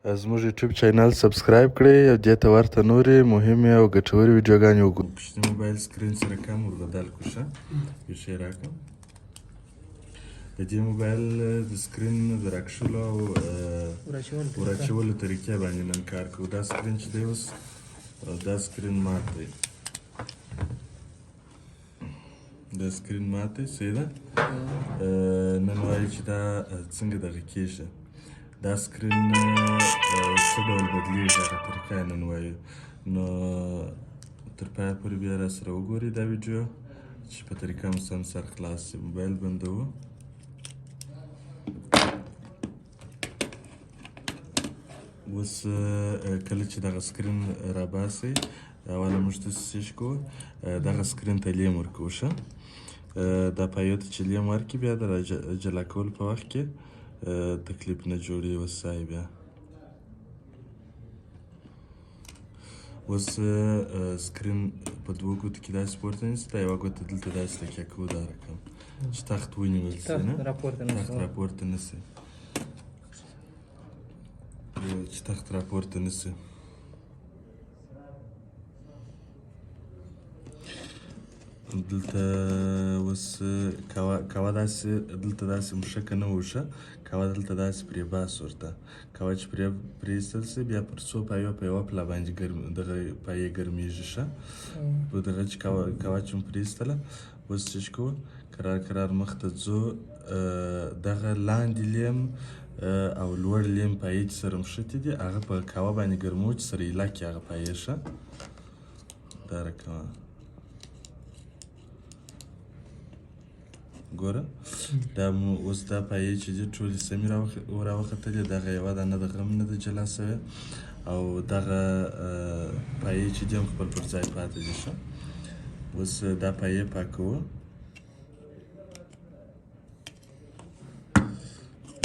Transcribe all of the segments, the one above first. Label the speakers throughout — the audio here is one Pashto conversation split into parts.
Speaker 1: زموږ یوټیوب چینل سبسکرایب کړئ او دې ته ورته نورې مهمې او ګټورې ویډیوګانې وګورئ. کوچني موبایل سکرین سره کم ور بدل کړو ښه یو شی راکړم. د دې موبایل د سکرین د راکښلو او وراچولو طریقې باندې نن کار کوو. دا سکرین چې دی اوس دا سکرین مات دی. دا سکرین مات دی صحیح ده. نن وایو چې دا څنګه دغه کېږي. دا سکرین څه ډول بدلیږي هغه طریقه یې نن وایو. نو تر پایه پورې بیا راسره وګورئ دا ویډیو چې په طریقه مو سم سر خلاص شي. موبایل بندوو. اوس کله چې دغه سکرین راباسئ اوله موږ داسې څه شي کوو دغه سکرین ته لیم ورکوو ښه. دا پایو ته چې لیم ورکړي بیا د جلا کولو په وخت کې تکلیف نه جوړي وسایي. بیا اوس سکرین په دوه ګوتو کې داسې پورته نیسي. دا یوه ګوته دلته داسې تکیه کوو دا رقم چې تخت ونیول سي نه تخت راپورته نه سي چې تخت راپورته نه سي. دلته اوس کوه داسې دلته داسې مښکه نه وشه. کوه دلته داسې پرې باس ورته کوه چې پرې ایستل سي بیا پر څو پایو په یوه پله باندې دغه پایې ګرمېږي ښه. په دغه چې کوه چې مو پرې ایستله اوس څه کوو کرار کرار مخته ځو. دغه لاندې لیم او لوړ لیم پایې چې سره مښتي دي هغه په کوه باندې ګرموو چې سره ایله کړي هغه پایې ښه. دا رقمه ګوره دا مو اوس دا پایې چې دي ټولې سمې راوختلې. دغه یوه دانه د غم نه ده جلا سوې او دغه پایې چې دي هم خپل پر ځای پاتې دي ښه. اوس دا پایې پاکوو.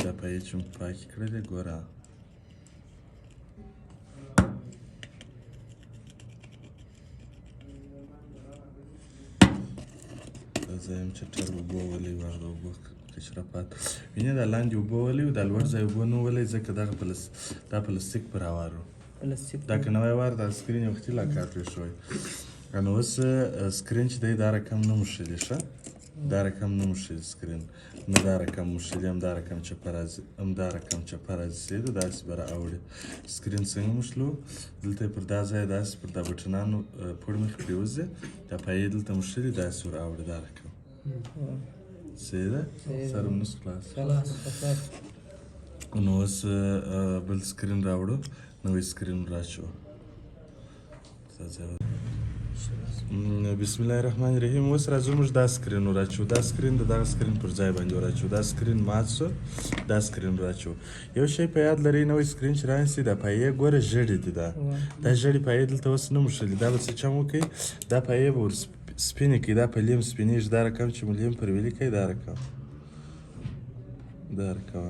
Speaker 1: دا پایې چې مو پاکې کړلې ګوره زه یم چې ټول اوبه ولئ وغه د اوبو قشره پاته وینې دا لاندې اوبه ولئ دا لوړ ځای اوبه نه ولئ ځکه دغه دا پلاستیک پر هوار و. دا که نوی وار دا سکرین یو وختي لا کار پرې شوی. نو اوس سکرین چې دی دا رقم نه موښلي ښه. دا رقم نه موښلي سکرین نه دا رقم موښلي هم دا رقم چپه راځي هم دا رقم چپه راځي صحیح ده. داسې به راوړي سکرین څنګه موښلو. دلته یې پر دا ځای داسې پر دا بټنانو پوړ مخې پرېوځي دا پایې دلته موښلي داسې ور راوړي دا رقم صحیح ده. سر هم نسو خلاص. نو اوس بل سکرین راوړو نوی سکرین راچوو. بسم الله الرحمن الرحیم. اوس راځو موږ دا سکرین وراچوو. دا سکرین د دغه سکرین پر ځای باندې وراچوو. دا سکرین مات شو دا سکرین وراچوو. یو شی په یاد لرئ نوی سکرین چې رانیسئ دا پایې ګوره ژیړې دي. دا ژیړې پایې دلته اوس نه موښلي. دا به څه چم وکړئ دا پایې به ور سپینې کړئ. دا په لیم سپینېږي. دا رقم چې مو لیم پر ویلي کړئ دا رقم دا رقم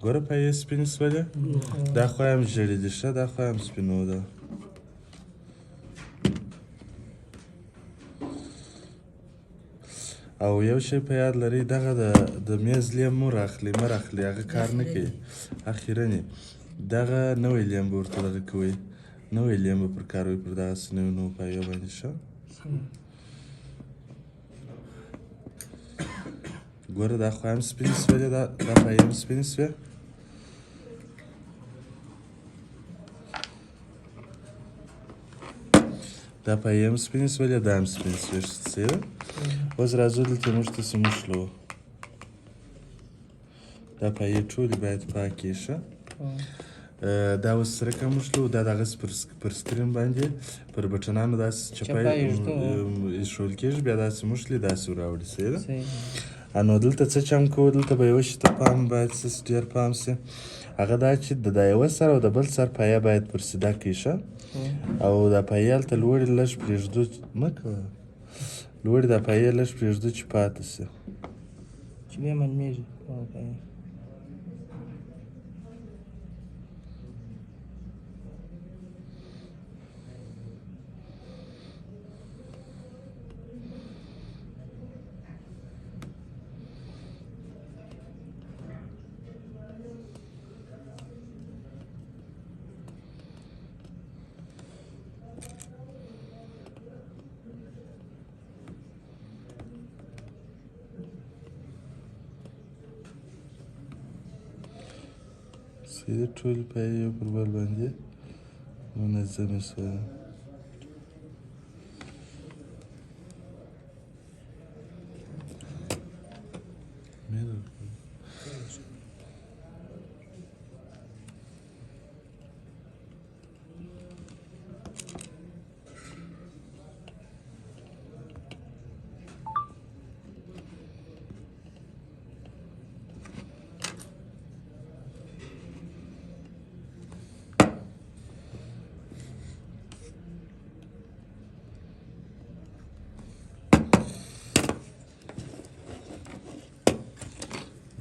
Speaker 1: ګوره پایې سپینې شولې. دا خوا هم ژیړې دي ښه. دا خوا هم سپینو ده. او یو شی په یاد لرئ دغه د میز لیم مه راخلئ هغه کار نه کوي اخیرنې. دغه نوی لیم به ورته دغه کوئ نوی لیم به پر کاروئ پر دغسې نویو پایو باندې ښه. ګوره دا خوا هم سپینې شولې دا پایې هم سپینې شوې. دا پایې هم سپینې شولې دا هم سپینې شوې صحیح ده. اوس راځو دلته موږ داسې موښلو. دا پایې ټولې باید پاکې ښه. دا اوس رقم موښلو. دا دغسې پر سکرین باندې پر بټنانو داسې چپه ایښودل کېږي بیا داسې موښلي داسې ور راوړي صحیح ده. نو دلته څه چم کوو دلته به یوه شي ته پام باید څه ډېر پام سي. هغه دا چې د دا یوه سر او د بل سر پایه باید پر سیده کړئ ښه. او دا پایې هلته لوړې لږ پرېږدو مه کوه لوړې دا پایې لږ پرېږدو چې پاته سي
Speaker 2: چې بیا معلومېږي.
Speaker 1: سید ټول پای یو پر بل باندې منظمې شوه.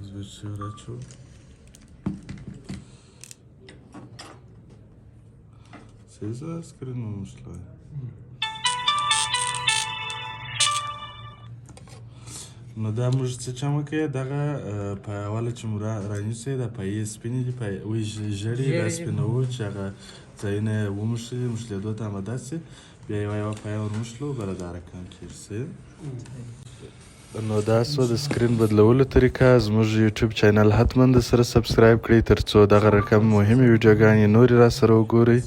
Speaker 1: Звучи Seza screen olmuşlar. نو دا موږ څه چم وکړې دغه په اوله چې مو رانیسئ دا پایې سپینې دي وایي ژړې دا سپینه وو چې هغه ځایونه یې وموښلي موښلېدو ته اماده شي بیا یوه پایه ور موښلو بله دا رقم کېږي. نو دا سوه د سکرین بدلولو طریقه. زموږ یوټیوب چینل حتما د سره سبسکرایب کړئ تر څو دغه رقم مهمې ویډیوګانې نورې را سره وګورئ.